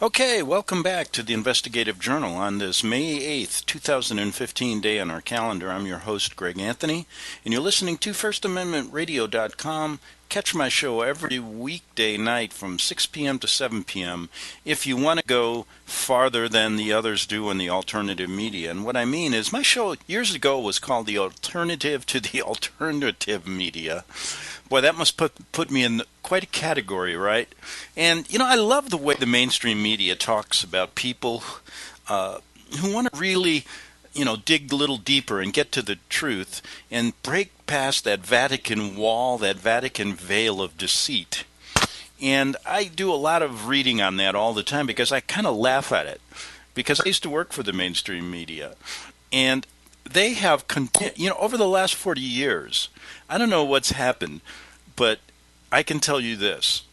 Okay, welcome back to the Investigative Journal on this May 8th, 2015 day on our calendar. I'm your host, Greg Anthony, and you're listening to FirstAmendmentRadio.com. Catch my show every weekday night from 6 p.m. to 7 p.m. if you want to go farther than the others do in the alternative media. And what I mean is my show years ago was called The Alternative to the Alternative Media. Boy, that must put me in quite a category, right? And, I love the way the mainstream media talks about people who want to really, dig a little deeper and get to the truth and break past that Vatican wall, that Vatican veil of deceit. And I do a lot of reading on that all the time because I kind of laugh at it. Because I used to work for the mainstream media. And they have, over the last 40 years, I don't know what's happened, but I can tell you this,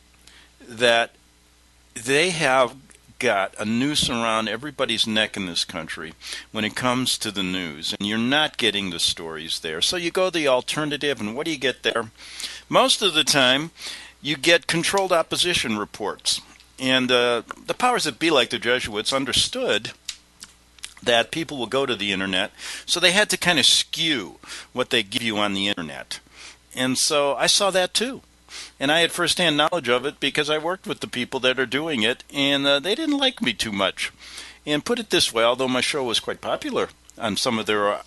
that they have got a noose around everybody's neck in this country when it comes to the news, and you're not getting the stories there. So you go the alternative, and what do you get there? Most of the time, you get controlled opposition reports. And the powers that be, like the Jesuits, understood that people will go to the internet, so they had to kind of skew what they give you on the internet. And so I saw that too. And I had firsthand knowledge of it because I worked with the people that are doing it, and they didn't like me too much. And put it this way, although my show was quite popular on some of their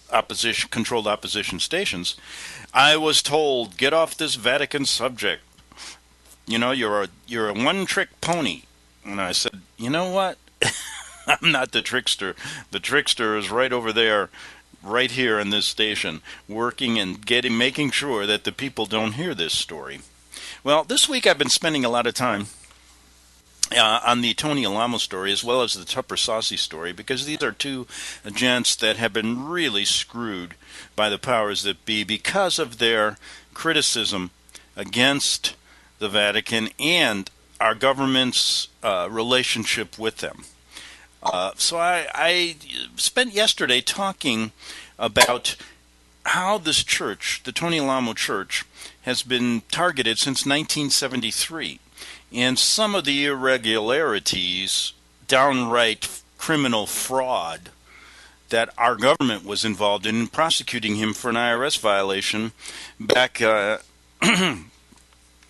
controlled opposition stations, I was told, get off this Vatican subject. You're a one-trick pony. And I said, you know what? I'm not the trickster. The trickster is right over there, right here in this station, working and making sure that the people don't hear this story. Well, this week I've been spending a lot of time on the Tony Alamo story as well as the Tupper Saucy story, because these are two gents that have been really screwed by the powers that be because of their criticism against the Vatican and our government's relationship with them. So I spent yesterday talking about how this church, the Tony Alamo Church, has been targeted since 1973. And some of the irregularities, downright criminal fraud, that our government was involved in prosecuting him for an IRS violation back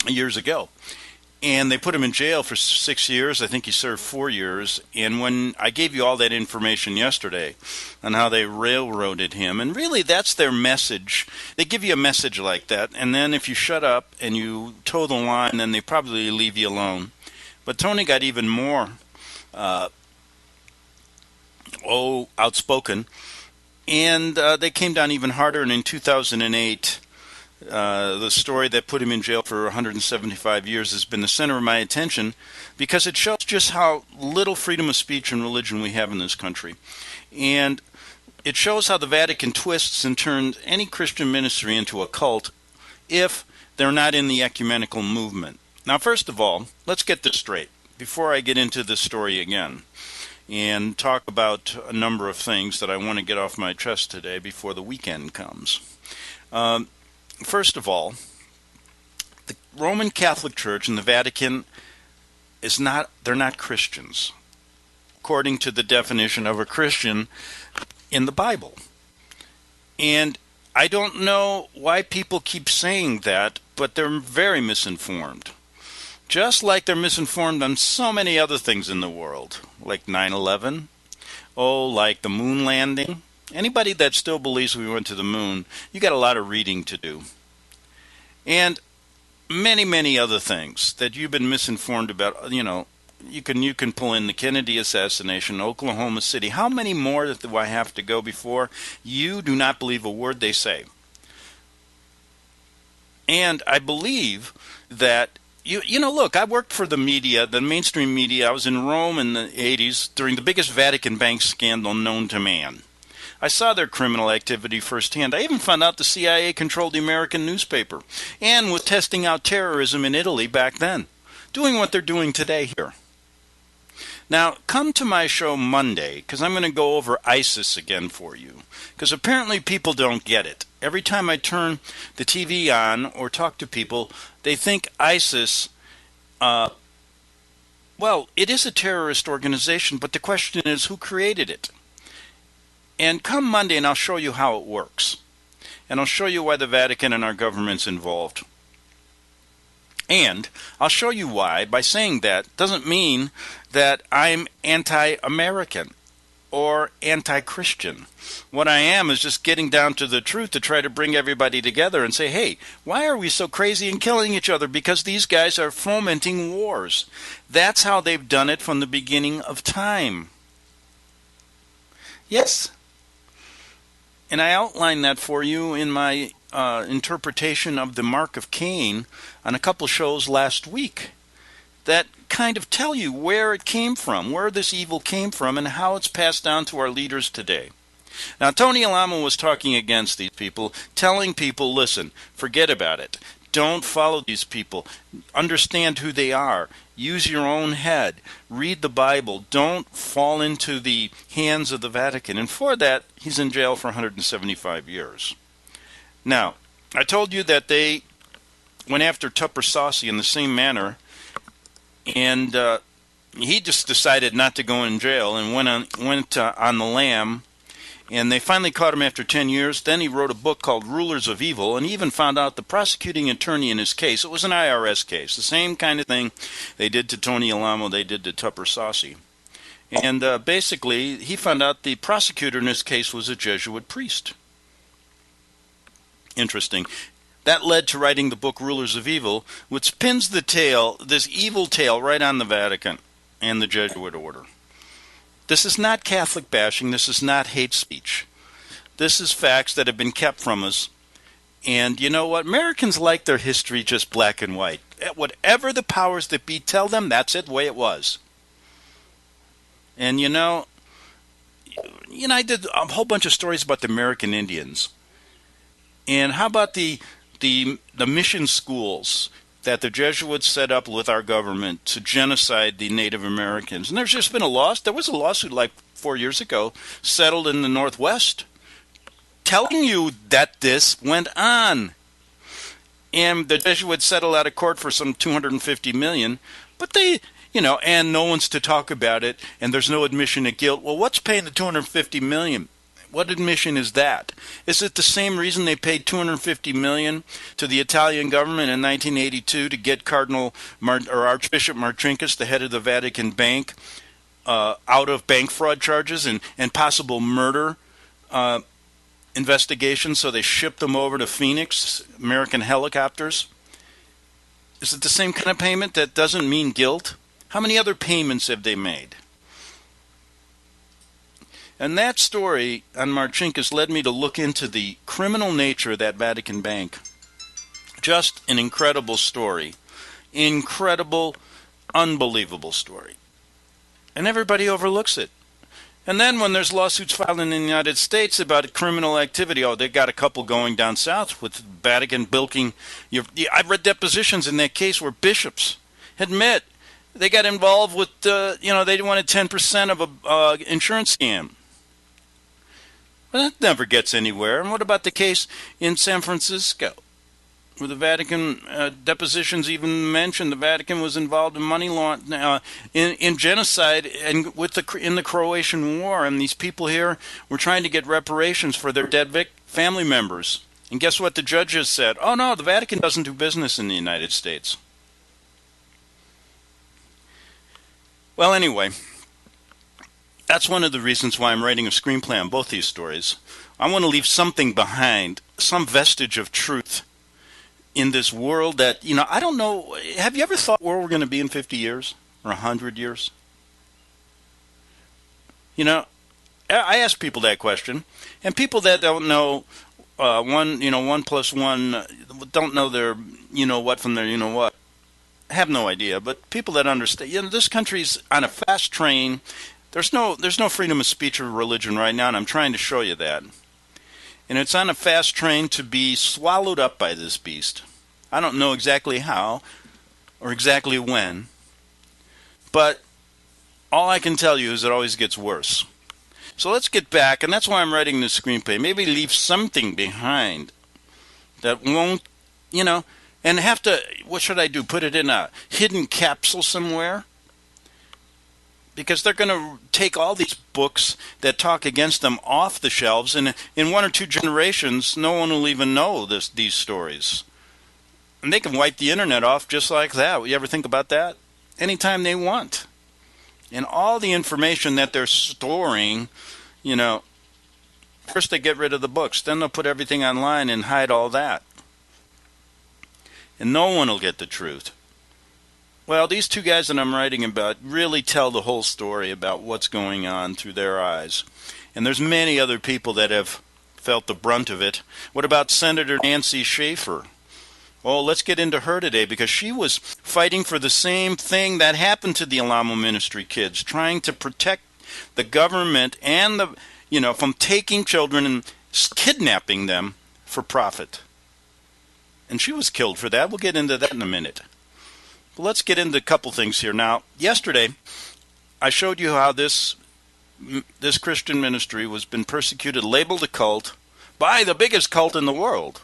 years ago. And they put him in jail for 6 years. I think he served 4 years. And when I gave you all that information yesterday on how they railroaded him, and really that's their message. They give you a message like that, and then if you shut up and you toe the line, then they probably leave you alone. But Tony got even more outspoken, and they came down even harder. And in 2008, the story that put him in jail for 175 years has been the center of my attention because it shows just how little freedom of speech and religion we have in this country. And it shows how the Vatican twists and turns any Christian ministry into a cult if they're not in the ecumenical movement. Now, first of all, let's get this straight before I get into this story again and talk about a number of things that I want to get off my chest today before the weekend comes. First of all, the Roman Catholic Church and the Vatican they're not Christians, according to the definition of a Christian in the Bible. And I don't know why people keep saying that, but they're very misinformed. Just like they're misinformed on so many other things in the world, like 9/11, like the moon landing. Anybody that still believes we went to the moon, you got a lot of reading to do. And many, many other things that you've been misinformed about. You can pull in the Kennedy assassination, Oklahoma City. How many more do I have to go before you do not believe a word they say? And I believe that look, I worked for the media, the mainstream media. I was in Rome in the 80s during the biggest Vatican bank scandal known to man. I saw their criminal activity firsthand. I even found out the CIA controlled the American newspaper and was testing out terrorism in Italy back then, doing what they're doing today here. Now, come to my show Monday, because I'm going to go over ISIS again for you, because apparently people don't get it. Every time I turn the TV on or talk to people, they think ISIS Well, it is a terrorist organization, but the question is who created it? And come Monday and I'll show you how it works. And I'll show you why the Vatican and our government's involved. And I'll show you why, by saying that, doesn't mean that I'm anti-American or anti-Christian. What I am is just getting down to the truth to try to bring everybody together and say, hey, why are we so crazy and killing each other? Because these guys are fomenting wars. That's how they've done it from the beginning of time. Yes. And I outlined that for you in my interpretation of the Mark of Cain on a couple shows last week that kind of tell you where it came from, where this evil came from, and how it's passed down to our leaders today. Now, Tony Alamo was talking against these people, telling people, listen, forget about it. Don't follow these people. Understand who they are. Use your own head. Read the Bible. Don't fall into the hands of the Vatican. And for that, he's in jail for 175 years. Now, I told you that they went after Tupper Saucy in the same manner, and he just decided not to go in jail and went on the lam. And they finally caught him after 10 years. Then he wrote a book called Rulers of Evil, and he even found out the prosecuting attorney in his case, it was an IRS case, the same kind of thing they did to Tony Alamo, they did to Tupper Saucy. And basically, he found out the prosecutor in his case was a Jesuit priest. Interesting. That led to writing the book Rulers of Evil, which pins the tail, this evil tail, right on the Vatican and the Jesuit order. This is not Catholic bashing. This is not hate speech. This is facts that have been kept from us. And you know what? Americans like their history just black and white. Whatever the powers that be tell them, that's it, the way it was. And I did a whole bunch of stories about the American Indians. And how about the mission schools that the Jesuits set up with our government to genocide the Native Americans? And there's just been there was a lawsuit like 4 years ago settled in the Northwest telling you that this went on. And the Jesuits settled out of court for some $250 million, but and no one's to talk about it, and there's no admission of guilt. Well, what's paying the $250 million? What admission is that? Is it the same reason they paid $250 million to the Italian government in 1982 to get Archbishop Marcinkus, the head of the Vatican Bank, out of bank fraud charges and possible murder investigations? So they shipped them over to Phoenix, American helicopters. Is it the same kind of payment that doesn't mean guilt? How many other payments have they made? And that story on Marcinkus led me to look into the criminal nature of that Vatican Bank. Just an incredible story. Incredible, unbelievable story. And everybody overlooks it. And then when there's lawsuits filed in the United States about criminal activity, they got a couple going down south with Vatican bilking. I've read depositions in that case where bishops admit they got involved with, they wanted 10% of an insurance scam. Well, that never gets anywhere. And what about the case in San Francisco, where the Vatican depositions even mentioned the Vatican was involved in money laundering, in genocide, and in the Croatian War, and these people here were trying to get reparations for their dead family members. And guess what the judges said? Oh no, the Vatican doesn't do business in the United States. Well, anyway. That's one of the reasons why I'm writing a screenplay on both these stories. I want to leave something behind, some vestige of truth in this world that, I don't know. Have you ever thought where we're going to be in 50 years or 100 years? I ask people that question, and people that don't know 1 plus 1, don't know their what from their what, have no idea. But people that understand, this country's on a fast train. There's no freedom of speech or religion right now, and I'm trying to show you that. And it's on a fast train to be swallowed up by this beast. I don't know exactly how or exactly when, but all I can tell you is it always gets worse. So let's get back, and that's why I'm writing this screenplay. Maybe leave something behind that won't, and have to, what should I do? Put it in a hidden capsule somewhere? because they're going to take all these books that talk against them off the shelves, and in 1 or 2 generations, no one will even know these stories. And they can wipe the internet off just like that. You ever think about that? Anytime they want. And all the information that they're storing, first they get rid of the books, then they'll put everything online and hide all that. And no one will get the truth. Well, these 2 guys that I'm writing about really tell the whole story about what's going on through their eyes. And there's many other people that have felt the brunt of it. What about Senator Nancy Schaefer? Well, let's get into her today, because she was fighting for the same thing that happened to the Alamo Ministry kids, trying to protect the government and from taking children and kidnapping them for profit. And she was killed for that. We'll get into that in a minute. But let's get into a couple things here. Now, yesterday, I showed you how this Christian ministry was been persecuted, labeled a cult, by the biggest cult in the world.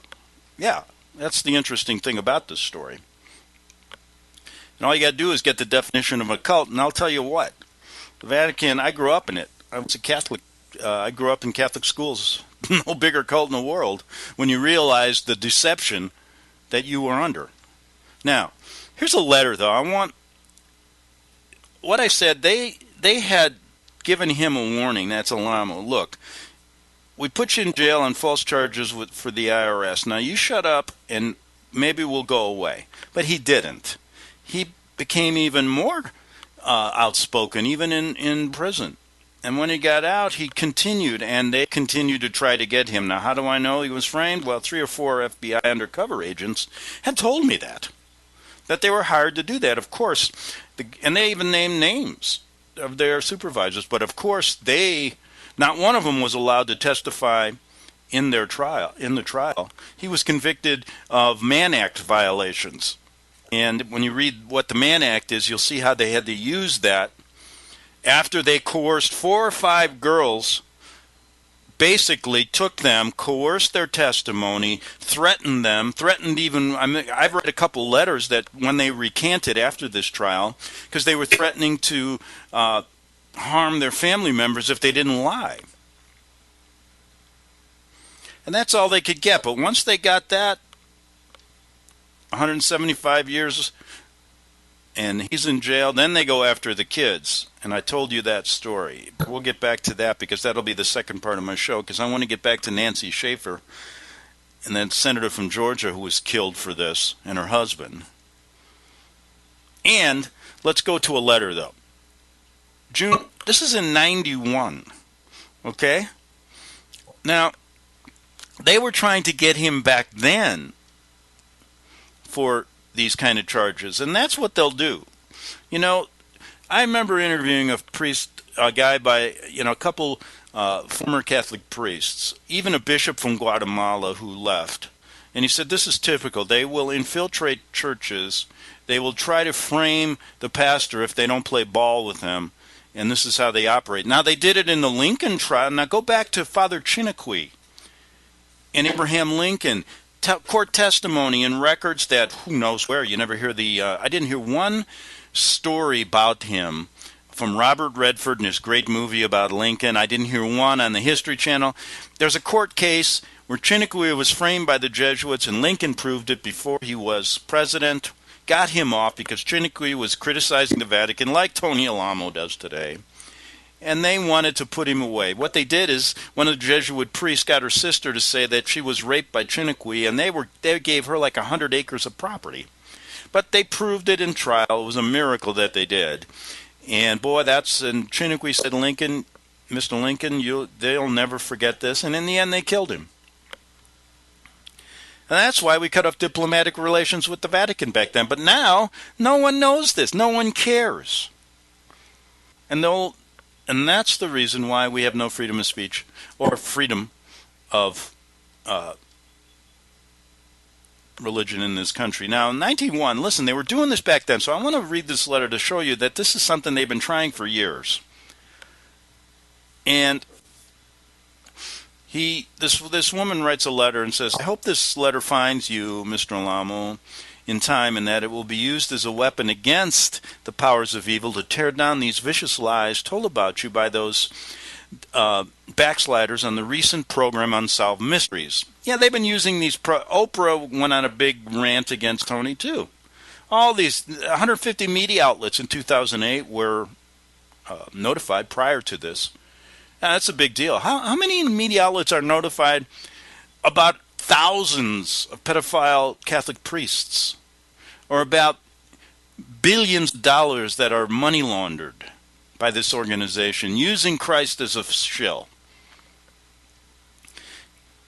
Yeah. That's the interesting thing about this story. And all you got to do is get the definition of a cult, and I'll tell you what. The Vatican, I grew up in it. I was a Catholic. I grew up in Catholic schools. No bigger cult in the world when you realize the deception that you were under. Now, here's a letter, though. What I said, they had given him a warning. That's Alamo. Look, we put you in jail on false charges for the IRS. Now you shut up and maybe we'll go away. But he didn't. He became even more outspoken, even in prison. And when he got out, he continued, and they continued to try to get him. Now, how do I know he was framed? Well, 3 or 4 FBI undercover agents had told me that they were hired to do that. Of course, and they even named names of their supervisors. But of course, not one of them was allowed to testify in the trial. He was convicted of Mann Act violations. And when you read what the Mann Act is, you'll see how they had to use that after they coerced 4 or 5 girls, basically coerced their testimony, threatened even, I've read a couple letters that when they recanted after this trial, because they were threatening to harm their family members if they didn't lie. And that's all they could get. But once they got that, 175 years, and he's in jail, then they go after the kids. And I told you that story. But we'll get back to that, because that'll be the second part of my show, because I want to get back to Nancy Schaefer, and then senator from Georgia who was killed for this, and her husband. And let's go to a letter, though. This is in 91, okay? Now, they were trying to get him back then for these kind of charges, and that's what they'll do. I remember interviewing a guy by, a couple former Catholic priests, even a bishop from Guatemala who left, and he said this is typical. They will infiltrate churches. They will try to frame the pastor if they don't play ball with him. And this is how they operate. Now, they did it in the Lincoln trial. Now, go back to Father Chiniquy and Abraham Lincoln. Court testimony and records that, who knows where. You never hear I didn't hear one story about him from Robert Redford and his great movie about Lincoln. I didn't hear one on the History Channel. There's a court case where Chiniquy was framed by the Jesuits, and Lincoln proved it before he was president. Got him off because Chiniquy was criticizing the Vatican like Tony Alamo does today. And they wanted to put him away. What they did is one of the Jesuit priests got her sister to say that she was raped by Chiniquy, and they gave her like 100 acres of property. But they proved it in trial. It was a miracle that they did. And boy, and Chiniquy said, Lincoln, Mr. Lincoln, they'll never forget this. And in the end, they killed him. And that's why we cut off diplomatic relations with the Vatican back then. But now, no one knows this. No one cares. And that's the reason why we have no freedom of speech or freedom of religion in this country. Now, in 1991, listen, they were doing this back then, so I want to read this letter to show you that this is something they've been trying for years. And this woman writes a letter and says, I hope this letter finds you, Mr. Alamo, in time, and that it will be used as a weapon against the powers of evil to tear down these vicious lies told about you by those backsliders on the recent program Unsolved Mysteries. Yeah, they've been using these. Oprah went on a big rant against Tony, too. All these 150 media outlets in 2008 were notified prior to this. Now, that's a big deal. How many media outlets are notified about thousands of pedophile Catholic priests, or about billions of dollars that are money laundered by this organization using Christ as a shill?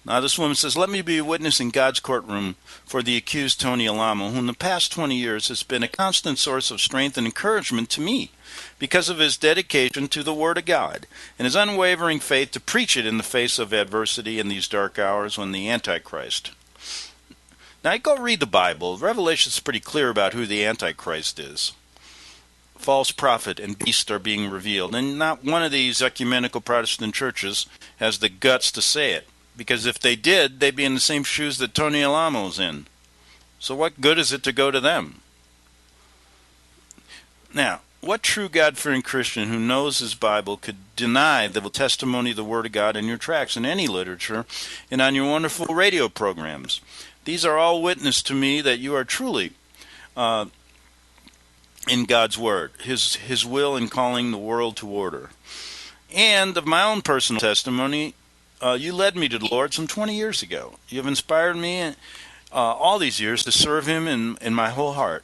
Now this woman says, let me be a witness in God's courtroom for the accused Tony Alamo, who in the past 20 years has been a constant source of strength and encouragement to me because of his dedication to the Word of God and his unwavering faith to preach it in the face of adversity in these dark hours when the Antichrist. Now go read the Bible. Revelation is pretty clear about who the Antichrist is. False prophet and beast are being revealed, and not one of these ecumenical Protestant churches has the guts to say it. Because if they did, they'd be in the same shoes that Tony Alamo's in. So what good is it to go to them? Now, what true God-fearing Christian who knows his Bible could deny the testimony of the Word of God in your tracts, in any literature, and on your wonderful radio programs? These are all witness to me that you are truly in God's Word, His will in calling the world to order. And of my own personal testimony, you led me to the Lord some 20 years ago. You have inspired me all these years to serve Him in my whole heart.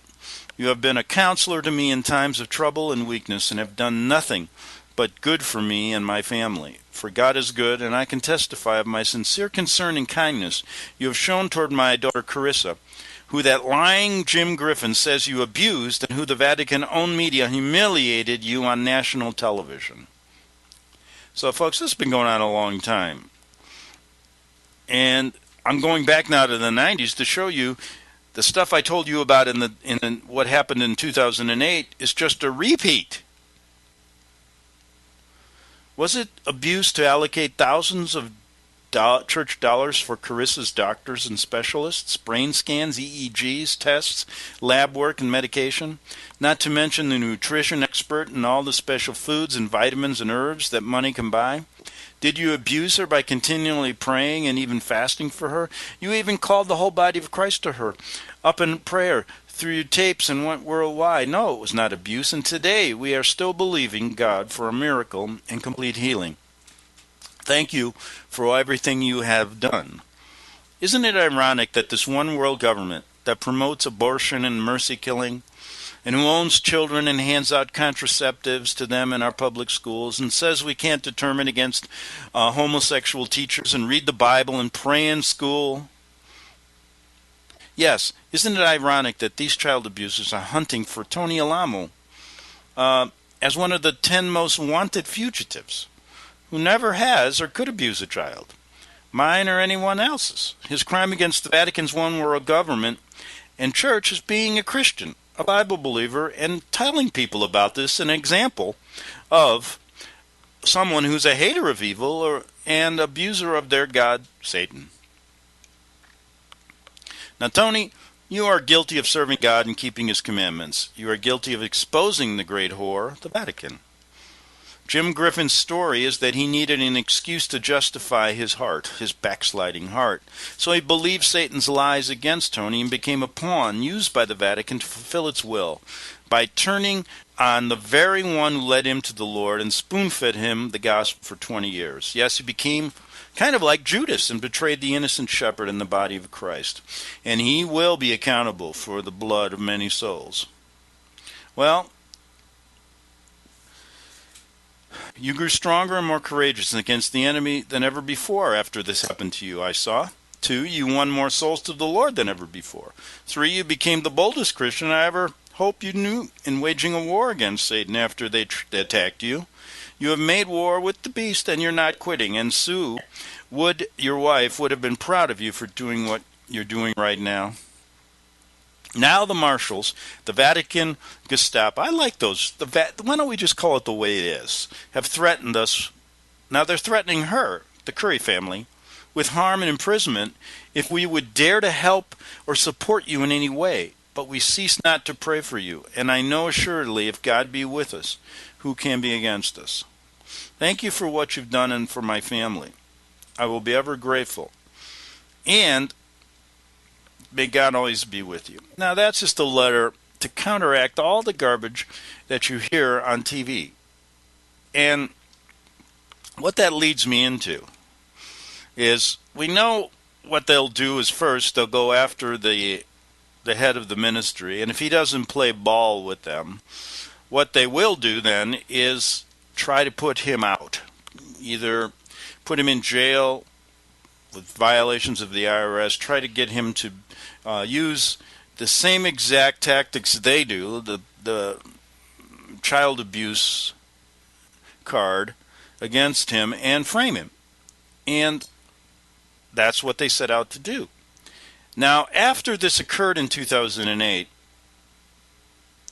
You have been a counselor to me in times of trouble and weakness, and have done nothing but good for me and my family. For God is good, and I can testify of my sincere concern and kindness you have shown toward my daughter Carissa, who that lying Jim Griffin says you abused, and who the Vatican-owned media humiliated you on national television. So, folks, this has been going on a long time. And I'm going back now to the 90s to show you the stuff I told you about in what happened in 2008 is just a repeat. Was it abuse to allocate thousands of church dollars for Carissa's doctors and specialists, brain scans, EEGs, tests, lab work, and medication? Not to mention the nutrition expert and all the special foods and vitamins and herbs that money can buy? Did you abuse her by continually praying and even fasting for her? You even called the whole body of Christ to her up in prayer through your tapes and went worldwide. No, it was not abuse, and today we are still believing God for a miracle and complete healing. Thank you for everything you have done. Isn't it ironic that this one world government that promotes abortion and mercy killing, and who owns children and hands out contraceptives to them in our public schools, and says we can't determine against homosexual teachers and read the Bible and pray in school? Yes, isn't it ironic that these child abusers are hunting for Tony Alamo as one of the 10 most wanted fugitives, who never has or could abuse a child, mine or anyone else's? His crime against the Vatican's one world government and church is being a Christian, a Bible believer, and telling people about this, an example of someone who's a hater of evil and abuser of their god, Satan. Now, Tony, you are guilty of serving God and keeping His commandments. You are guilty of exposing the great whore, the Vatican. Jim Griffin's story is that he needed an excuse to justify his heart, his backsliding heart. So he believed Satan's lies against Tony and became a pawn used by the Vatican to fulfill its will by turning on the very one who led him to the Lord and spoon-fed him the gospel for 20 years. Yes, he became kind of like Judas and betrayed the innocent shepherd in the body of Christ. And he will be accountable for the blood of many souls. Well, you grew stronger and more courageous against the enemy than ever before after this happened to you, I saw. 2, you won more souls to the Lord than ever before. 3, you became the boldest Christian I ever hoped you knew in waging a war against Satan after they attacked you. You have made war with the beast, and you're not quitting. And Sue, your wife, would have been proud of you for doing what you're doing right now. Now the marshals, the Vatican, Gestapo, I like those. Why don't we just call it the way it is? Have threatened us. Now they're threatening her, the Curry family, with harm and imprisonment if we would dare to help or support you in any way. but we cease not to pray for you. And I know assuredly, if God be with us, who can be against us? Thank you for what you've done and for my family. I will be ever grateful. And may God always be with you. Now, that's just a letter to counteract all the garbage that you hear on TV. And what that leads me into is we know what they'll do is first they'll go after the head of the ministry, and if he doesn't play ball with them, what they will do then is try to put him out, either put him in jail with violations of the IRS, try to get him to use the same exact tactics they do, the child abuse card against him, and frame him. And that's what they set out to do. Now, after this occurred in 2008,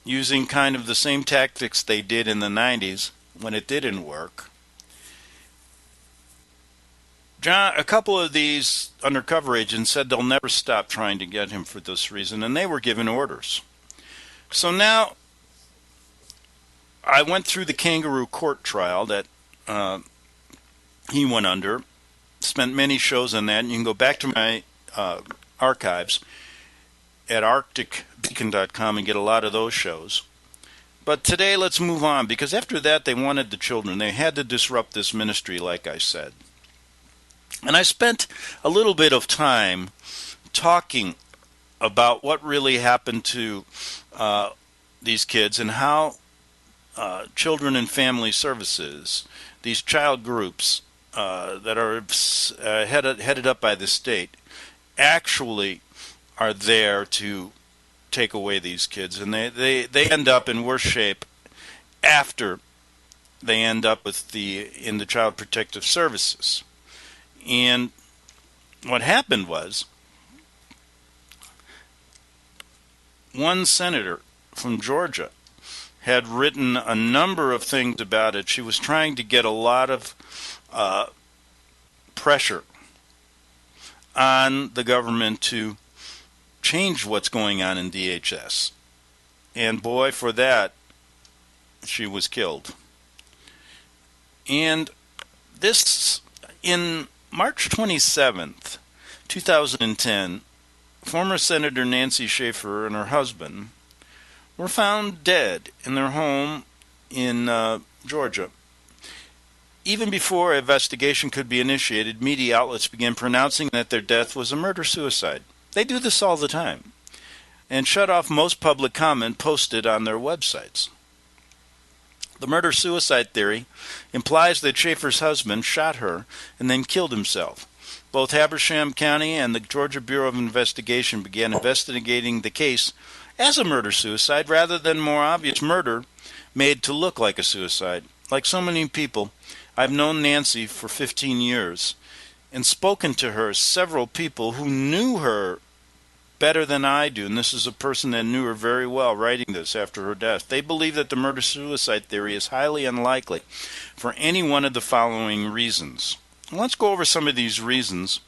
using kind of the same tactics they did in the 90s when it didn't work, a couple of these undercover agents said they'll never stop trying to get him for this reason, and they were given orders. So now I went through the kangaroo court trial that he went under, spent many shows on that, and you can go back to my archives at arcticbeacon.com and get a lot of those shows. But today let's move on, because after that they wanted the children. They had to disrupt this ministry, like I said. And I spent a little bit of time talking about what really happened to these kids and how Children and Family Services, these child groups that are headed up by the state, actually are there to take away these kids. And they end up in worse shape after they end up in the Child Protective Services. And what happened was, one senator from Georgia had written a number of things about it. She was trying to get a lot of pressure on the government to change what's going on in DHS. And boy, for that, she was killed. And this, in March 27th, 2010, former Senator Nancy Schaefer and her husband were found dead in their home in Georgia. Even before an investigation could be initiated, media outlets began pronouncing that their death was a murder-suicide. They do this all the time, and shut off most public comment posted on their websites. The murder-suicide theory implies that Schaefer's husband shot her and then killed himself. Both Habersham County and the Georgia Bureau of Investigation began investigating the case as a murder-suicide rather than more obvious murder made to look like a suicide. Like so many people, I've known Nancy for 15 years and spoken to her, several people who knew her better than I do, and this is a person that knew her very well writing this after her death. They believe that the murder-suicide theory is highly unlikely for any one of the following reasons. Let's go over some of these reasons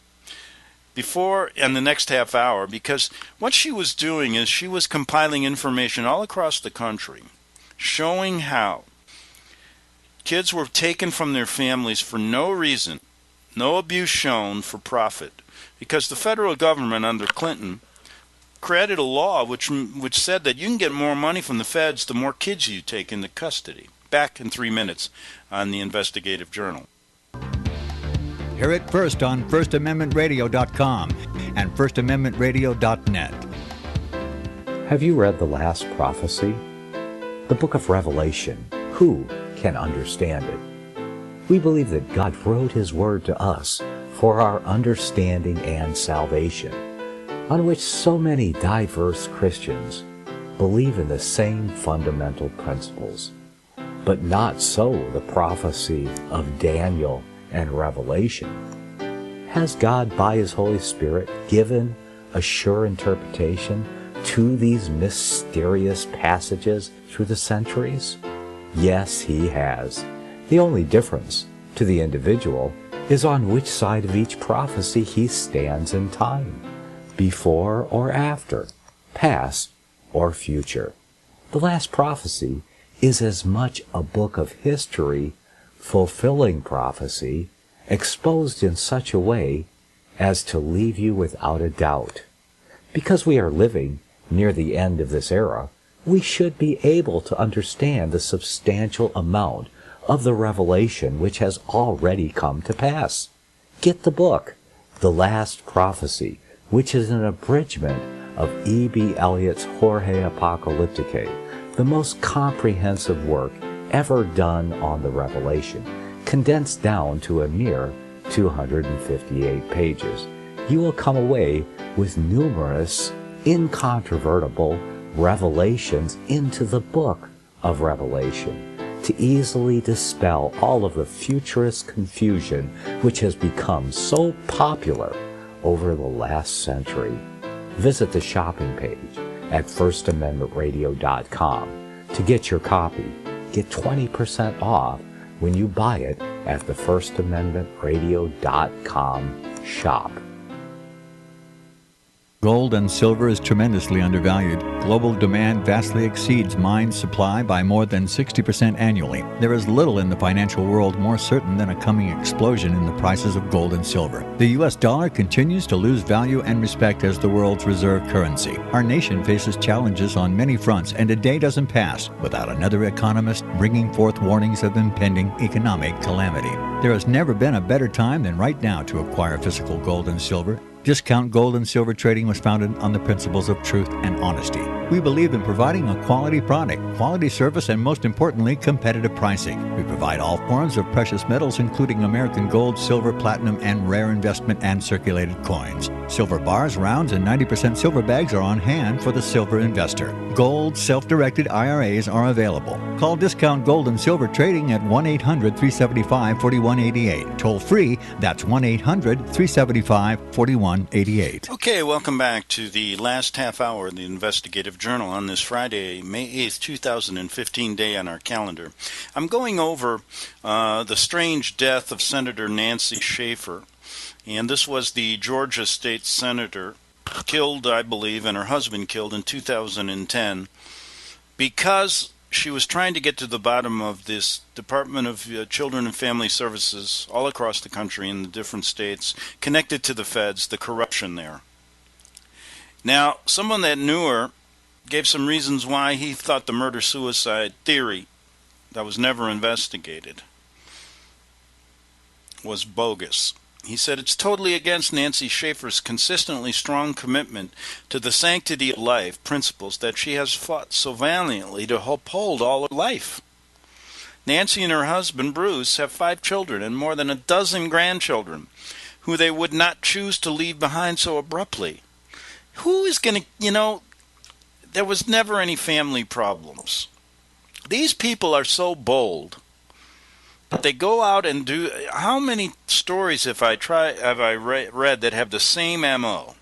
before and the next half hour, because what she was doing is she was compiling information all across the country showing how kids were taken from their families for no reason, no abuse shown for profit, because the federal government under Clinton created a law which said that you can get more money from the feds the more kids you take into custody. Back in 3 minutes on the Investigative Journal. Hear it first on FirstAmendmentRadio.com and FirstAmendmentRadio.net. Have you read the last prophecy? The book of Revelation. Who can understand it? We believe that God wrote His Word to us for our understanding and salvation, on which so many diverse Christians believe in the same fundamental principles. But not so the prophecy of Daniel and Revelation. Has God, by His Holy Spirit, given a sure interpretation to these mysterious passages through the centuries? Yes, He has. The only difference to the individual is on which side of each prophecy he stands in time, before or after, past or future. The last prophecy is as much a book of history, fulfilling prophecy, exposed in such a way as to leave you without a doubt. Because we are living near the end of this era, we should be able to understand the substantial amount of the revelation which has already come to pass. Get the book, The Last Prophecy, which is an abridgment of E.B. Elliott's Jorge Apocalyptique, the most comprehensive work ever done on the Revelation, condensed down to a mere 258 pages. You will come away with numerous, incontrovertible revelations into the book of Revelation to easily dispel all of the futurist confusion which has become so popular over the last century. Visit the shopping page at FirstAmendmentRadio.com to get your copy. Get 20% off when you buy it at the FirstAmendmentRadio.com shop. Gold and silver is tremendously undervalued. Global demand vastly exceeds mine supply by more than 60% annually. There is little in the financial world more certain than a coming explosion in the prices of gold and silver. The U.S. dollar continues to lose value and respect as the world's reserve currency. Our nation faces challenges on many fronts, and a day doesn't pass without another economist bringing forth warnings of impending economic calamity. There has never been a better time than right now to acquire physical gold and silver. Discount Gold and Silver Trading was founded on the principles of truth and honesty. We believe in providing a quality product, quality service, and most importantly, competitive pricing. We provide all forms of precious metals, including American gold, silver, platinum, and rare investment and circulated coins. Silver bars, rounds, and 90% silver bags are on hand for the silver investor. Gold self-directed IRAs are available. Call Discount Gold and Silver Trading at 1-800-375-4188. Toll free, that's 1-800-375-4188. Okay, welcome back to the last half hour of the Investigative Journal on this Friday, May 8th, 2015 day on our calendar. I'm going over the strange death of Senator Nancy Schaefer, and this was the Georgia state senator killed, I believe, and her husband killed in 2010 because she was trying to get to the bottom of this Department of Children and Family Services all across the country in the different states, connected to the feds, the corruption there. Now, someone that knew her gave some reasons why he thought the murder-suicide theory that was never investigated was bogus. He said it's totally against Nancy Schaefer's consistently strong commitment to the sanctity of life principles that she has fought so valiantly to uphold all her life. Nancy and her husband, Bruce, have 5 children and more than a dozen grandchildren who they would not choose to leave behind so abruptly. Who is going to, there was never any family problems. These people are so bold. But they go out and do. How many stories have I read that have the same MO?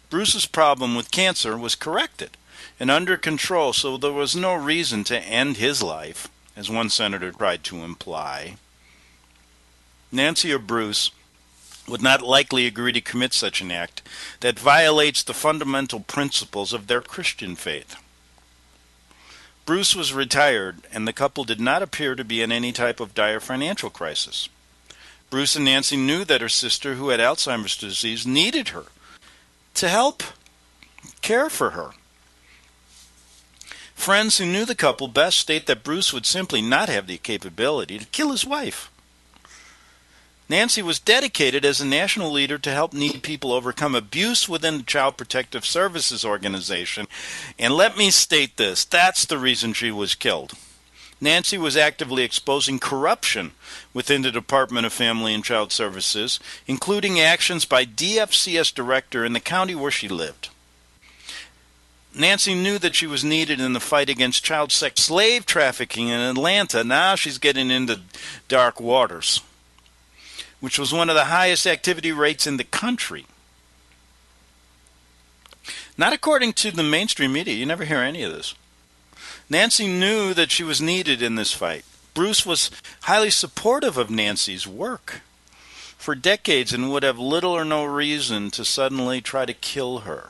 Bruce's problem with cancer was corrected and under control, so there was no reason to end his life, as one senator tried to imply. Nancy or Bruce would not likely agree to commit such an act that violates the fundamental principles of their Christian faith. Bruce was retired, and the couple did not appear to be in any type of dire financial crisis. Bruce and Nancy knew that her sister, who had Alzheimer's disease, needed her to help care for her. Friends who knew the couple best state that Bruce would simply not have the capability to kill his wife. Nancy was dedicated as a national leader to help needy people overcome abuse within the Child Protective Services organization. And let me state this, that's the reason she was killed. Nancy was actively exposing corruption within the Department of Family and Child Services, including actions by DFCS director in the county where she lived. Nancy knew that she was needed in the fight against child sex slave trafficking in Atlanta. Now she's getting into dark waters, which was one of the highest activity rates in the country. Not according to the mainstream media. You never hear any of this. Nancy knew that she was needed in this fight. Bruce was highly supportive of Nancy's work for decades and would have little or no reason to suddenly try to kill her.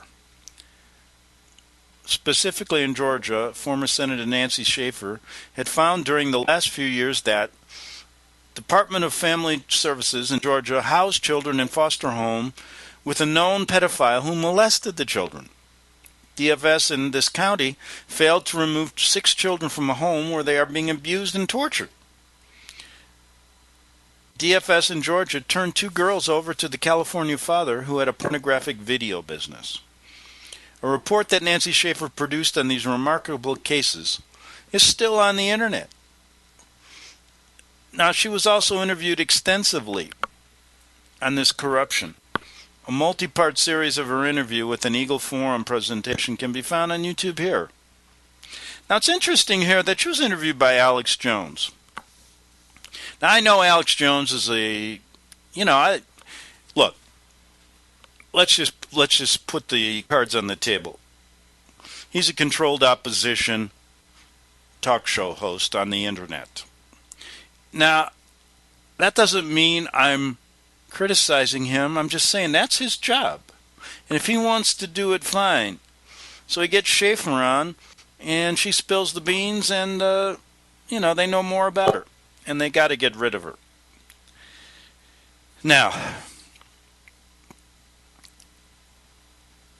specifically in Georgia, former Senator Nancy Schaefer had found during the last few years that Department of Family Services in Georgia housed children in foster home with a known pedophile who molested the children. DFS in this county failed to remove 6 children from a home where they are being abused and tortured. DFS in Georgia turned 2 girls over to the California father who had a pornographic video business. A report that Nancy Schaefer produced on these remarkable cases is still on the internet. Now, she was also interviewed extensively on this corruption. A multi-part series of her interview with an Eagle Forum presentation can be found on YouTube here. Now, it's interesting here that she was interviewed by Alex Jones. Now, I know Alex Jones is look, let's just put the cards on the table. He's a controlled opposition talk show host on the internet. Now, that doesn't mean I'm criticizing him. I'm just saying that's his job. And if he wants to do it, fine. So he gets Schaefer on, and she spills the beans, and, they know more about her. And they got to get rid of her. Now,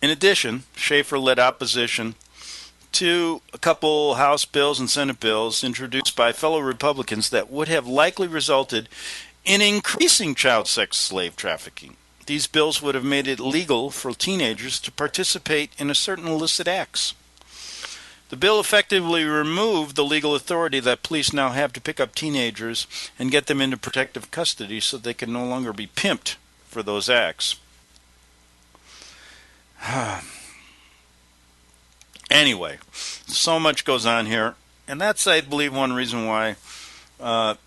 in addition, Schaefer led opposition to a couple House bills and Senate bills introduced by fellow Republicans that would have likely resulted in increasing child sex slave trafficking. These bills would have made it legal for teenagers to participate in a certain illicit acts. The bill effectively removed the legal authority that police now have to pick up teenagers and get them into protective custody so they can no longer be pimped for those acts. Anyway, so much goes on here, and that's, I believe, one reason why the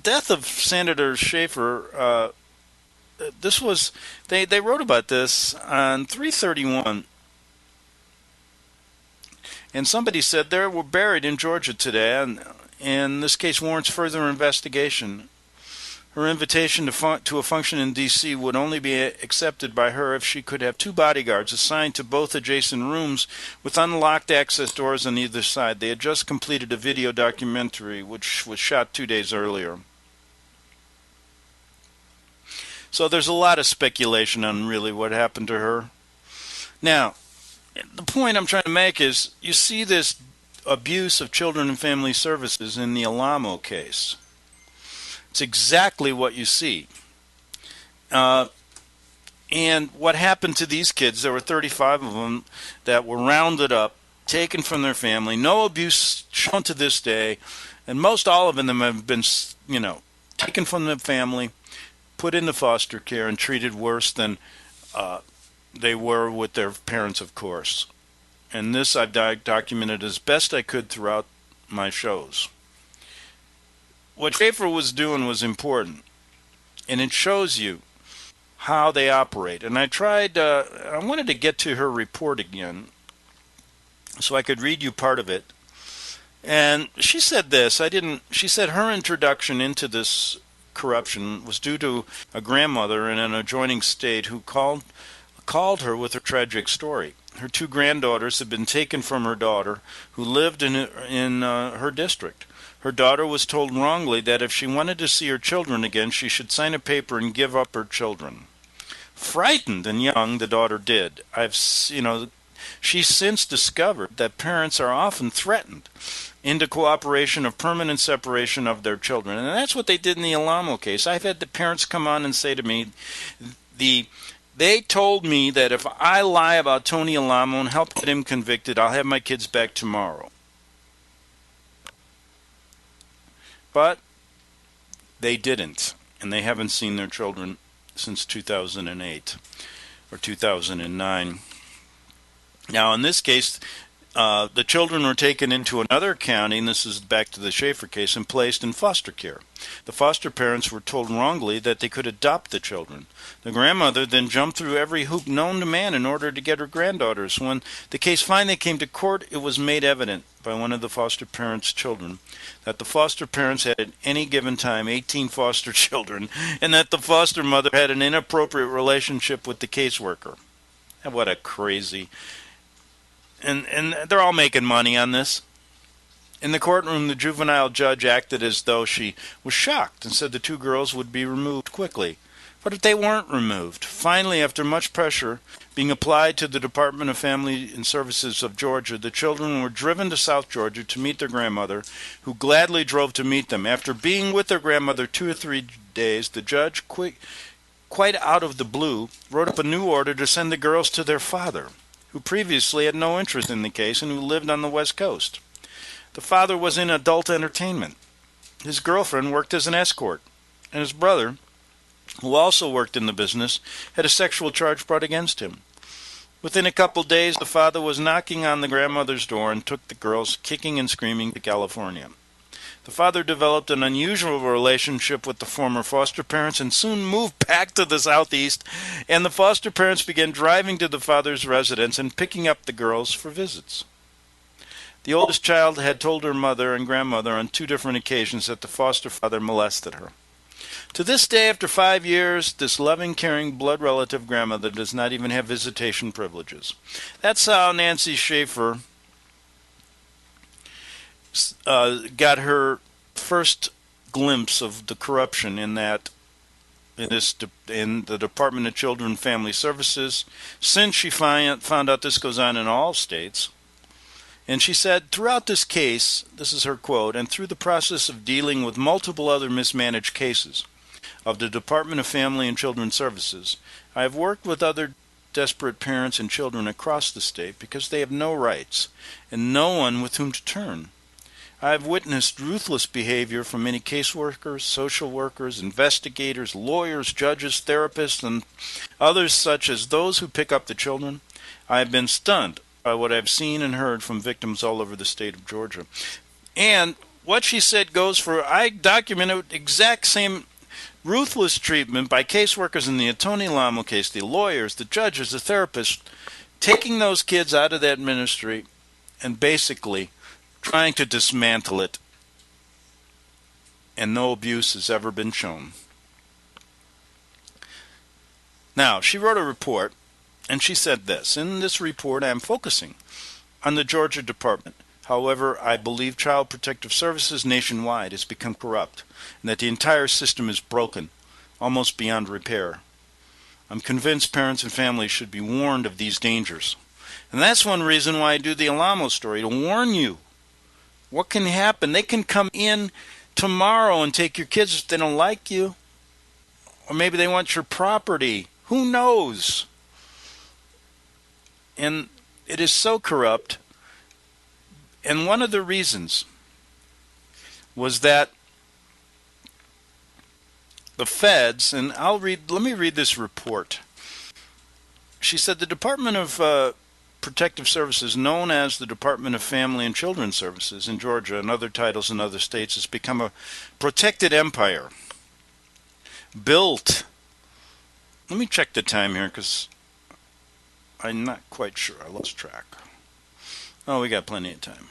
death of Senator Schaefer, they wrote about this on 331, and somebody said they were buried in Georgia today, and this case warrants further investigation. Her invitation to a function in D.C. would only be accepted by her if she could have 2 bodyguards assigned to both adjacent rooms with unlocked access doors on either side. They had just completed a video documentary which was shot 2 days earlier. So there's a lot of speculation on really what happened to her. Now, the point I'm trying to make is you see this abuse of children and family services in the Alamo case. It's exactly what you see. And what happened to these kids, there were 35 of them that were rounded up, taken from their family, no abuse shown to this day, and most all of them have been, taken from their family, put into foster care, and treated worse than they were with their parents, of course. And this I've documented as best I could throughout my shows. What Schaefer was doing was important, and it shows you how they operate. And I wanted to get to her report again so I could read you part of it. And she said this, she said her introduction into this corruption was due to a grandmother in an adjoining state who called her with her tragic story. Her 2 granddaughters had been taken from her daughter, who lived in her district. Her daughter was told wrongly that if she wanted to see her children again, she should sign a paper and give up her children. Frightened and young, the daughter did. She's since discovered that parents are often threatened into cooperation of permanent separation of their children. And that's what they did in the Alamo case. I've had the parents come on and say to me, they told me that if I lie about Tony Alamo and help get him convicted, I'll have my kids back tomorrow. But they didn't, and they haven't seen their children since 2008 or 2009. Now, in this case, the children were taken into another county, and this is back to the Schaefer case, and placed in foster care. The foster parents were told wrongly that they could adopt the children. The grandmother then jumped through every hoop known to man in order to get her granddaughters. When the case finally came to court, it was made evident by one of the foster parents' children that the foster parents had at any given time 18 foster children, and that the foster mother had an inappropriate relationship with the caseworker. And what a crazy... and they're all making money on this. In the courtroom, the juvenile judge acted as though she was shocked and said the two girls would be removed quickly. But they weren't removed. Finally, after much pressure being applied to the Department of Family and Services of Georgia, the children were driven to South Georgia to meet their grandmother, who gladly drove to meet them. After being with their grandmother 2 or 3 days, the judge, quite out of the blue, wrote up a new order to send the girls to their father, who previously had no interest in the case and who lived on the West Coast. The father was in adult entertainment. His girlfriend worked as an escort, and his brother, who also worked in the business, had a sexual charge brought against him. Within a couple days, the father was knocking on the grandmother's door and took the girls, kicking and screaming, to California. The father developed an unusual relationship with the former foster parents and soon moved back to the Southeast, and the foster parents began driving to the father's residence and picking up the girls for visits. The oldest child had told her mother and grandmother on 2 different occasions that the foster father molested her. To this day, after 5 years, this loving, caring, blood relative grandmother does not even have visitation privileges. That's how Nancy Schaefer got her first glimpse of the corruption in the Department of Children and Family Services. Since she found out this goes on in all states. And she said, throughout this case, this is her quote, and through the process of dealing with multiple other mismanaged cases of the Department of Family and Children's Services, I have worked with other desperate parents and children across the state because they have no rights and no one with whom to turn. I have witnessed ruthless behavior from many caseworkers, social workers, investigators, lawyers, judges, therapists, and others such as those who pick up the children. I have been stunned by what I've seen and heard from victims all over the state of Georgia. And what she said goes for, I documented exact same ruthless treatment by caseworkers in the Tony Lamo case, the lawyers, the judges, the therapists, taking those kids out of that ministry and basically trying to dismantle it. And no abuse has ever been shown. Now, she wrote a report, and she said this, in this report I am focusing on the Georgia Department. However, I believe Child Protective Services nationwide has become corrupt and that the entire system is broken, almost beyond repair. I'm convinced parents and families should be warned of these dangers. And that's one reason why I do the Alamo story, to warn you. What can happen? They can come in tomorrow and take your kids if they don't like you. Or maybe they want your property. Who knows? And it is so corrupt. And one of the reasons was that the feds, and let me read this report. She said the Department of Protective Services, known as the Department of Family and Children's Services in Georgia and other titles in other states, has become a protected empire. Built. Let me check the time here because I'm not quite sure. I lost track. Oh, we got plenty of time.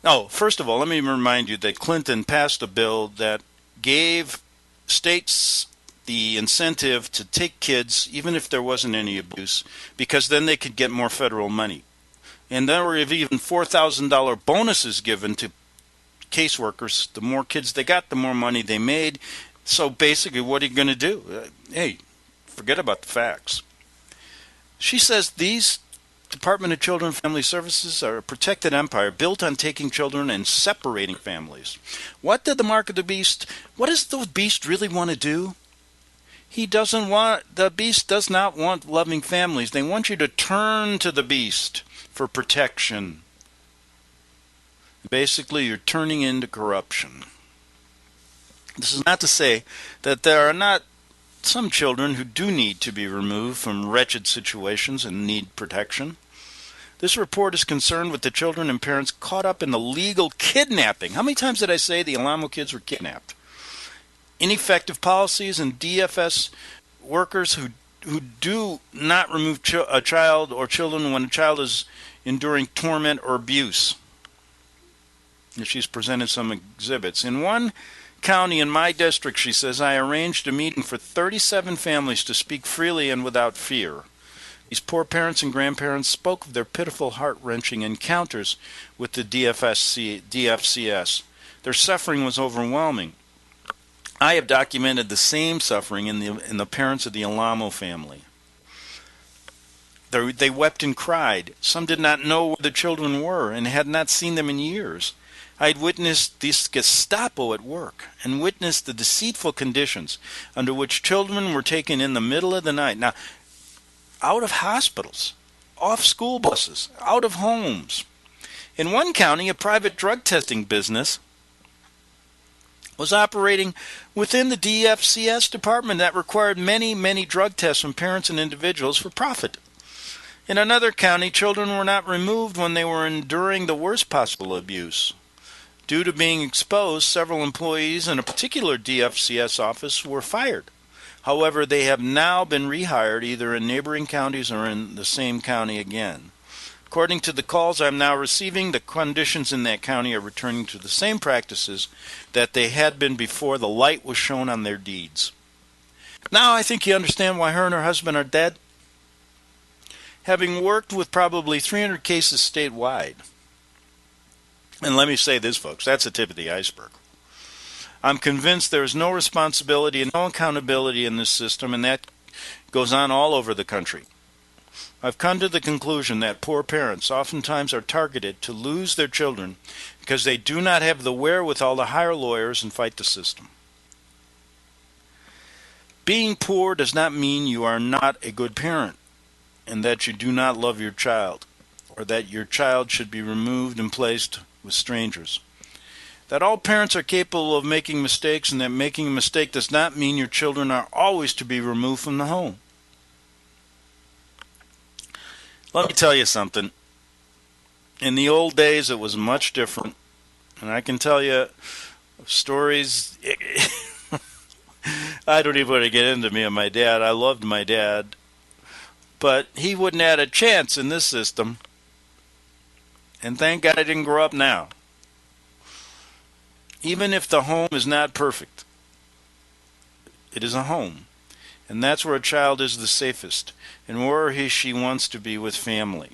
Oh, first of all, let me remind you that Clinton passed a bill that gave states the incentive to take kids, even if there wasn't any abuse, because then they could get more federal money. And there were even $4,000 bonuses given to caseworkers. The more kids they got, the more money they made. So basically, what are you going to do? Hey, forget about the facts. She says these Department of Children and Family Services are a protected empire built on taking children and separating families. What did the mark of the beast, what does the beast really want to do? The beast does not want loving families. They want you to turn to the beast for protection. Basically, you're turning into corruption. This is not to say that there are not some children who do need to be removed from wretched situations and need protection. This report is concerned with the children and parents caught up in the legal kidnapping. How many times did I say the Alamo kids were kidnapped? Ineffective policies and DFS workers who do not remove a child or children when a child is enduring torment or abuse. And she's presented some exhibits. In one county in my district, she says, I arranged a meeting for 37 families to speak freely and without fear. These poor parents and grandparents spoke of their pitiful, heart-wrenching encounters with the DFCS. Their suffering was overwhelming. I have documented the same suffering in the parents of the Alamo family. They wept and cried. Some did not know where the children were and had not seen them in years. I had witnessed this Gestapo at work and witnessed the deceitful conditions under which children were taken in the middle of the night. Now, out of hospitals, off school buses, out of homes. In one county, a private drug testing business was operating within the DFCS department that required many, many drug tests from parents and individuals for profit. In another county, children were not removed when they were enduring the worst possible abuse. Due to being exposed, several employees in a particular DFCS office were fired. However, they have now been rehired either in neighboring counties or in the same county again. According to the calls I'm now receiving, the conditions in that county are returning to the same practices that they had been before the light was shown on their deeds. Now I think you understand why her and her husband are dead. Having worked with probably 300 cases statewide, and let me say this, folks, that's the tip of the iceberg. I'm convinced there is no responsibility and no accountability in this system, and that goes on all over the country. I've come to the conclusion that poor parents oftentimes are targeted to lose their children because they do not have the wherewithal to hire lawyers and fight the system. Being poor does not mean you are not a good parent and that you do not love your child, or that your child should be removed and placed with strangers. That all parents are capable of making mistakes, and that making a mistake does not mean your children are always to be removed from the home. Let me tell you something. In the old days, it was much different. And I can tell you stories. I don't even want to get into me and my dad. I loved my dad. But he wouldn't have had a chance in this system. And thank God I didn't grow up now. Even if the home is not perfect, it is a home. And that's where a child is the safest, and where she wants to be with family.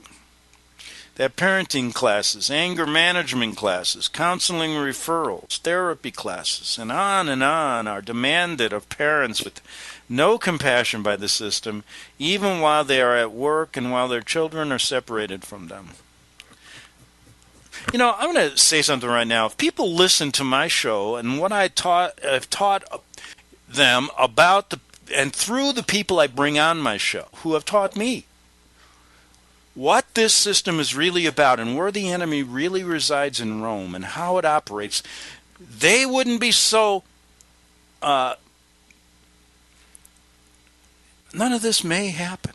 That parenting classes, anger management classes, counseling referrals, therapy classes, and on are demanded of parents with no compassion by the system, even while they are at work and while their children are separated from them. You know, I'm going to say something right now. If people listen to my show and what I've taught them about and through the people I bring on my show who have taught me what this system is really about and where the enemy really resides in Rome and how it operates, they wouldn't be so... none of this may happen.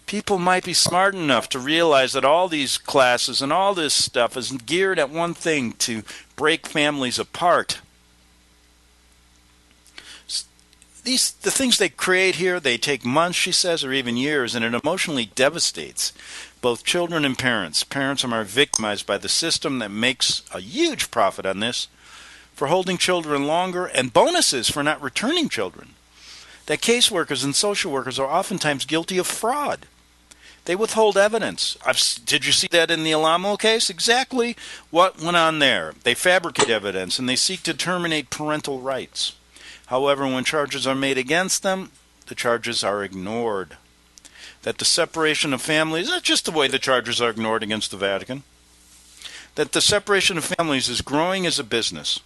People might be smart enough to realize that all these classes and all this stuff is geared at one thing: to break families apart. The things they create here, they take months, she says, or even years, and it emotionally devastates both children and parents. Parents are victimized by the system that makes a huge profit on this for holding children longer, and bonuses for not returning children. That caseworkers and social workers are oftentimes guilty of fraud. They withhold evidence. Did you see that in the Alamo case? Exactly what went on there. They fabricate evidence and they seek to terminate parental rights. However, when charges are made against them, the charges are ignored. That the separation of families, not just the way the charges are ignored against the Vatican, that the separation of families is growing as a business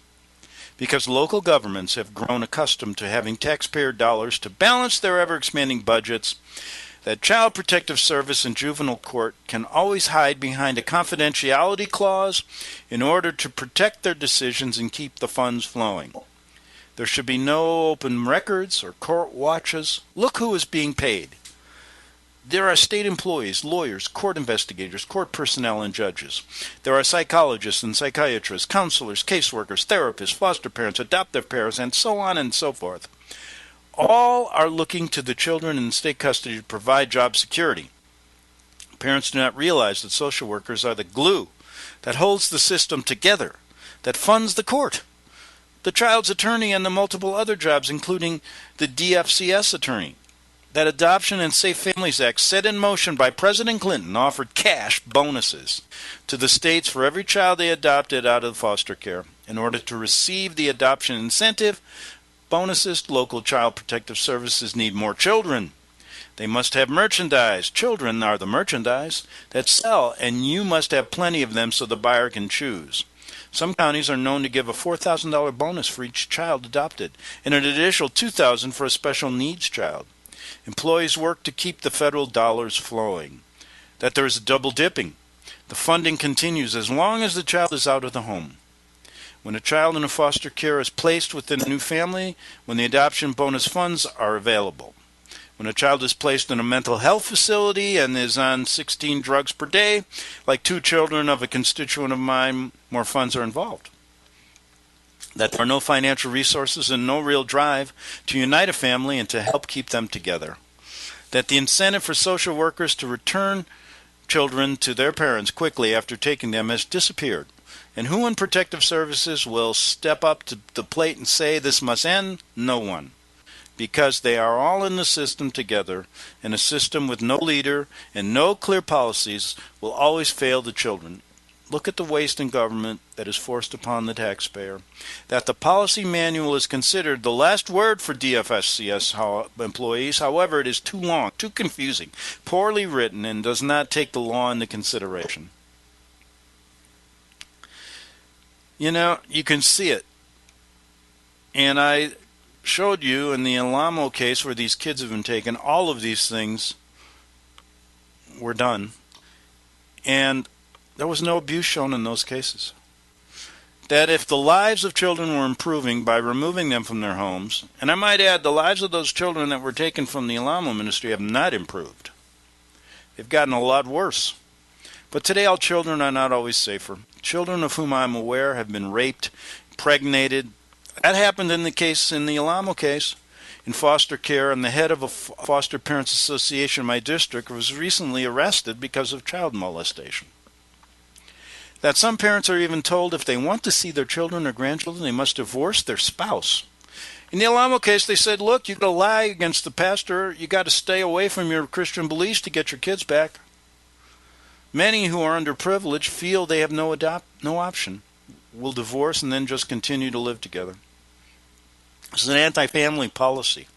because local governments have grown accustomed to having taxpayer dollars to balance their ever-expanding budgets, that Child Protective Service and juvenile court can always hide behind a confidentiality clause in order to protect their decisions and keep the funds flowing. There should be no open records or court watches. Look who is being paid. There are state employees, lawyers, court investigators, court personnel, and judges. There are psychologists and psychiatrists, counselors, caseworkers, therapists, foster parents, adoptive parents, and so on and so forth. All are looking to the children in state custody to provide job security. Parents do not realize that social workers are the glue that holds the system together, that funds the court, the child's attorney, and the multiple other jobs, including the DFCS attorney. That Adoption and Safe Families Act, set in motion by President Clinton, offered cash bonuses to the states for every child they adopted out of foster care. In order to receive the adoption incentive bonuses, local child protective services need more children. They must have merchandise. Children are the merchandise that sell, and you must have plenty of them so the buyer can choose. Some counties are known to give a $4,000 bonus for each child adopted, and an additional $2,000 for a special needs child. Employees work to keep the federal dollars flowing. That there is double dipping. The funding continues as long as the child is out of the home. When a child in a foster care is placed within a new family, when the adoption bonus funds are available. When a child is placed in a mental health facility and is on 16 drugs per day, like 2 children of a constituent of mine, more funds are involved. That there are no financial resources and no real drive to unite a family and to help keep them together. That the incentive for social workers to return children to their parents quickly after taking them has disappeared. And who in protective services will step up to the plate and say this must end? No one. Because they are all in the system together, and a system with no leader and no clear policies will always fail the children. Look at the waste in government that is forced upon the taxpayer. That the policy manual is considered the last word for DFSCS employees. However, it is too long, too confusing, poorly written, and does not take the law into consideration. You know, you can see it. And I showed you in the Alamo case where these kids have been taken, all of these things were done. And there was no abuse shown in those cases. That if the lives of children were improving by removing them from their homes, and I might add, the lives of those children that were taken from the Alamo ministry have not improved. They've gotten a lot worse. But today all children are not always safer. Children of whom I'm aware have been raped, impregnated. That happened in the Alamo case, in foster care, and the head of a foster parents association in my district was recently arrested because of child molestation. That some parents are even told if they want to see their children or grandchildren, they must divorce their spouse. In the Alamo case, they said, look, you got to lie against the pastor. You got to stay away from your Christian beliefs to get your kids back. Many who are underprivileged feel they have no option, will divorce and then just continue to live together. It's an anti-family policy.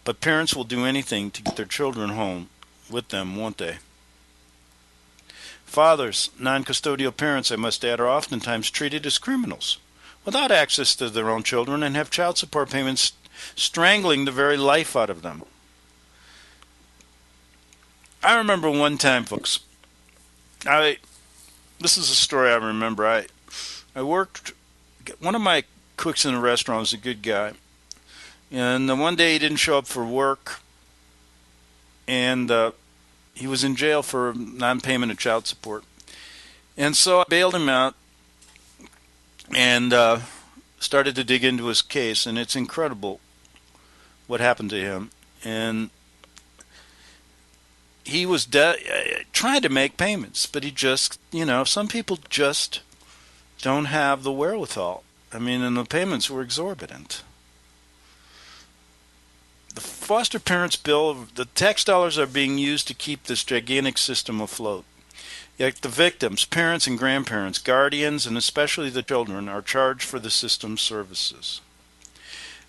But parents will do anything to get their children home with them, won't they? Fathers, non-custodial parents, I must add, are oftentimes treated as criminals, without access to their own children, and have child support payments strangling the very life out of them. I remember one time, folks, this is a story I remember. I worked, one of my cooks in the restaurant was a good guy, and one day he didn't show up for work, and he was in jail for non-payment of child support. And so I bailed him out and started to dig into his case, and it's incredible what happened to him. And he was trying to make payments, but he just, some people just don't have the wherewithal. I mean, and the payments were exorbitant. The foster parents bill, the tax dollars are being used to keep this gigantic system afloat. Yet the victims, parents and grandparents, guardians, and especially the children, are charged for the system's services.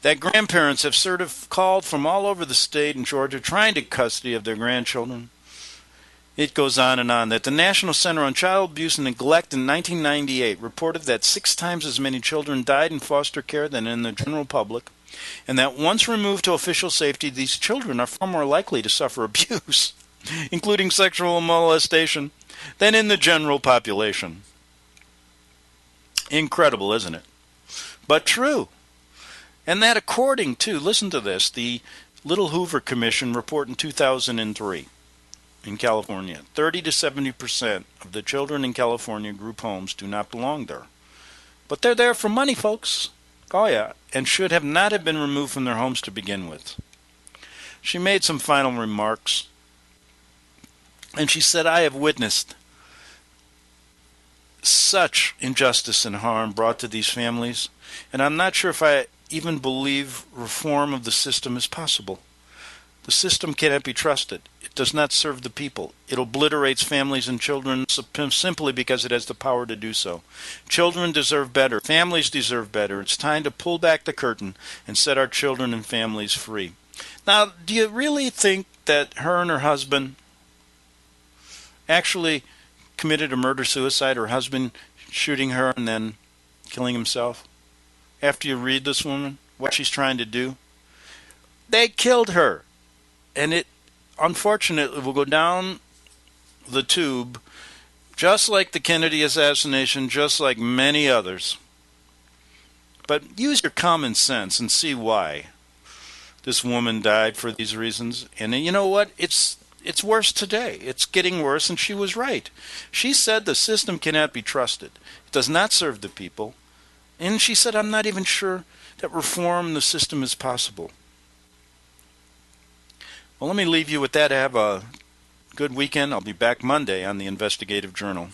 That grandparents have sort of called from all over the state in Georgia trying to get custody of their grandchildren. It goes on and on. That the National Center on Child Abuse and Neglect in 1998 reported that 6 times as many children died in foster care than in the general public, and that once removed to official safety, these children are far more likely to suffer abuse, including sexual molestation, than in the general population. Incredible, isn't it? But true. And that according to, listen to this, the Little Hoover Commission report in 2003 in California, 30 to 70% of the children in California group homes do not belong there. But they're there for money, folks. Oh yeah, and should have not have been removed from their homes to begin with. She made some final remarks, and she said, I have witnessed such injustice and harm brought to these families, and I'm not sure if I even believe reform of the system is possible. The system cannot be trusted. It does not serve the people. It obliterates families and children simply because it has the power to do so. Children deserve better. Families deserve better. It's time to pull back the curtain and set our children and families free. Now, do you really think that her and her husband actually committed a murder-suicide, her husband shooting her and then killing himself? After you read this woman, what she's trying to do, they killed her. And it, unfortunately, will go down the tube just like the Kennedy assassination, just like many others. But use your common sense and see why this woman died for these reasons. And you know what? It's worse today. It's getting worse, and she was right. She said the system cannot be trusted. It does not serve the people. And she said, I'm not even sure that reform in the system is possible. Well, let me leave you with that. Have a good weekend. I'll be back Monday on the Investigative Journal.